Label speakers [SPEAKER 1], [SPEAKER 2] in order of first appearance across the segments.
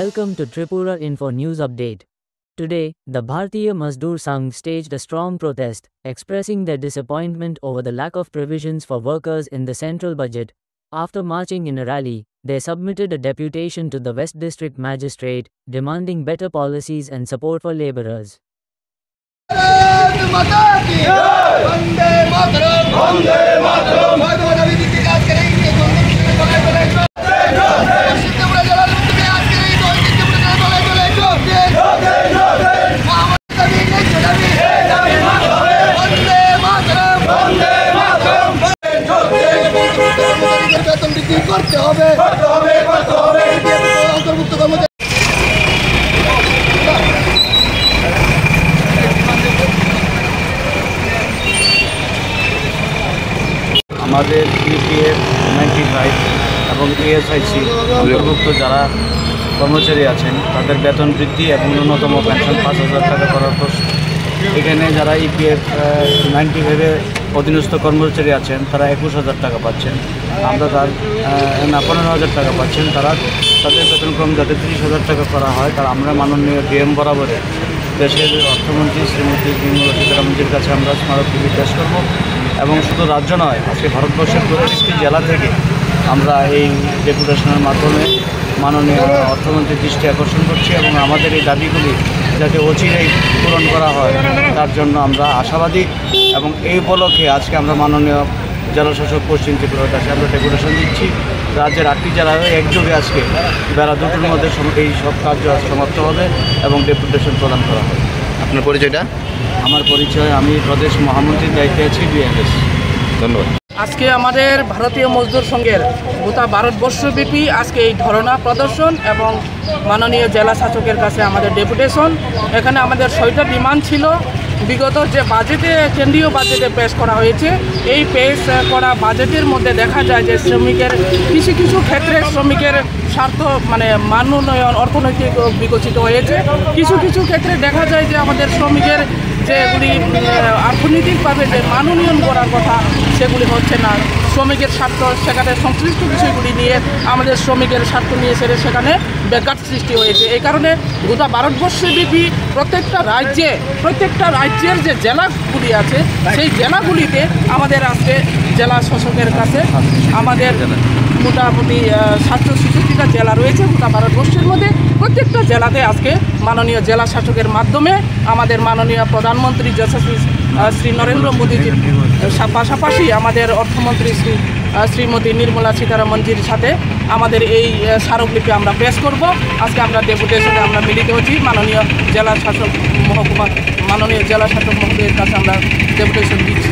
[SPEAKER 1] Welcome to Tripura Info News Update. Today, the Bharatiya Mazdoor Sangh staged a strong protest, expressing their disappointment over the lack of provisions for workers in the central budget. After marching in a rally, they submitted a deputation to the West District Magistrate, demanding better policies and support for labourers.
[SPEAKER 2] আমাদের EPF 95 এবং এএসআইসি অন্তর্ভুক্ত যারা কর্মচারী আছেন তাদের বেতন বৃদ্ধি এবং ন্যূনতম পেনশন 5,000 টাকা করার প্রশ্ন। এখানে যারা ইপিএফ 95-এর অধীনস্থ কর্মচারী আছেন তারা 21,000 টাকা পাচ্ছেন, আমরা তার 15,000 টাকা পাচ্ছেন। তাদের বেতনক্রম যাতে 30,000 টাকা করা হয় তার আমরা মাননীয় ডিএম বরাবরে দেশের অর্থমন্ত্রী শ্রীমতী নির্মলা সীতারামনজির কাছে আমরা স্মারকলিপি পেশ করব এবং শুধু রাজ্য নয়, আজকে ভারতবর্ষের প্রতিটি জেলা থেকে আমরা এই ডেপুটেশনের মাধ্যমে মাননীয় অর্থমন্ত্রীর দৃষ্টি আকর্ষণ করছি এবং আমাদের এই দাবিগুলি যাতে অচিরেই পূরণ করা হয় তার জন্য আমরা আশাবাদী। এবং এই উপলক্ষে আজকে আমরা মাননীয় জেলাশাসক পশ্চিম ত্রিপুরার কাছে আমরা ডেপুটেশন দিচ্ছি। রাজ্যের 8টি জেলায় একযোগে আজকে বেলা 2টোর মধ্যে এই সব কার্য সমাপ্ত হবে এবং ডেপুটেশন প্রদান করা হবে।
[SPEAKER 3] আপনার পরিচয়টা?
[SPEAKER 2] আমার পরিচয়, আমি প্রদেশ মহামন্ত্রীর দায়িত্বে আছি, বিএনএস।
[SPEAKER 3] ধন্যবাদ।
[SPEAKER 4] আজকে আমাদের ভারতীয় মজদুর সংঘের গোটা ভারতবর্ষব্যাপী আজকে এই ধরনা প্রদর্শন এবং মাননীয় জেলা শাসকের কাছে আমাদের ডেপুটেশন। এখানে আমাদের 6টা ডিমান্ড ছিল। বিগত যে বাজেটে, কেন্দ্রীয় বাজেটে পেশ করা হয়েছে, এই পেশ করা বাজেটের মধ্যে দেখা যায় যে শ্রমিকের কিছু ক্ষেত্রে শ্রমিকের স্বার্থ মান উন্নয়ন, অর্থনৈতিক বিকশিত হয়েছে। কিছু ক্ষেত্রে দেখা যায় যে আমাদের শ্রমিকের যেগুলি অর্থনৈতিকভাবে যে মান উন্নয়ন করার কথা সেগুলি হচ্ছে না। শ্রমিকের স্বার্থ সেখানে সংশ্লিষ্ট বিষয়গুলি নিয়ে আমাদের শ্রমিকের স্বার্থ নিয়ে সেখানে ব্যাঘাত সৃষ্টি হয়েছে। এই কারণে গোটা ভারতবর্ষব্যাপী প্রত্যেকটা রাজ্যের যে জেলাগুলি আছে সেই জেলাগুলিতে আমাদের আজকে জেলা শাসকের কাছে আমাদের মোটামুটি 766টা জেলা রয়েছে গোটা ভারতবর্ষের মধ্যে। প্রত্যেকটা জেলাতে আজকে মাননীয় জেলা শাসকের মাধ্যমে আমাদের মাননীয় প্রধানমন্ত্রী যশস্বী শ্রী নরেন্দ্র মোদীজির পাশাপাশি আমাদের অর্থমন্ত্রী শ্রীমতী নির্মলা সীতারামনজির সাথে আমাদের এই স্মারকলিপি আমরা পেশ করব। আজকে আমরা ডেপুটেশনে আমরা মিলিত হচ্ছি মাননীয় জেলা শাসক মহোদয়ের কাছে আমরা ডেপুটেশন দিচ্ছি।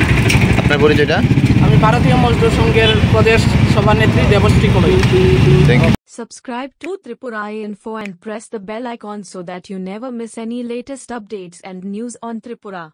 [SPEAKER 3] আপনার পরিচয়টা?
[SPEAKER 4] আমি ভারতীয় মজদুর সংঘের প্রদেশ সভানেত্রী Debashree Kolai.
[SPEAKER 3] Thank you.
[SPEAKER 5] Subscribe to Tripura Info and press the bell icon so that you never miss any latest updates and news on Tripura.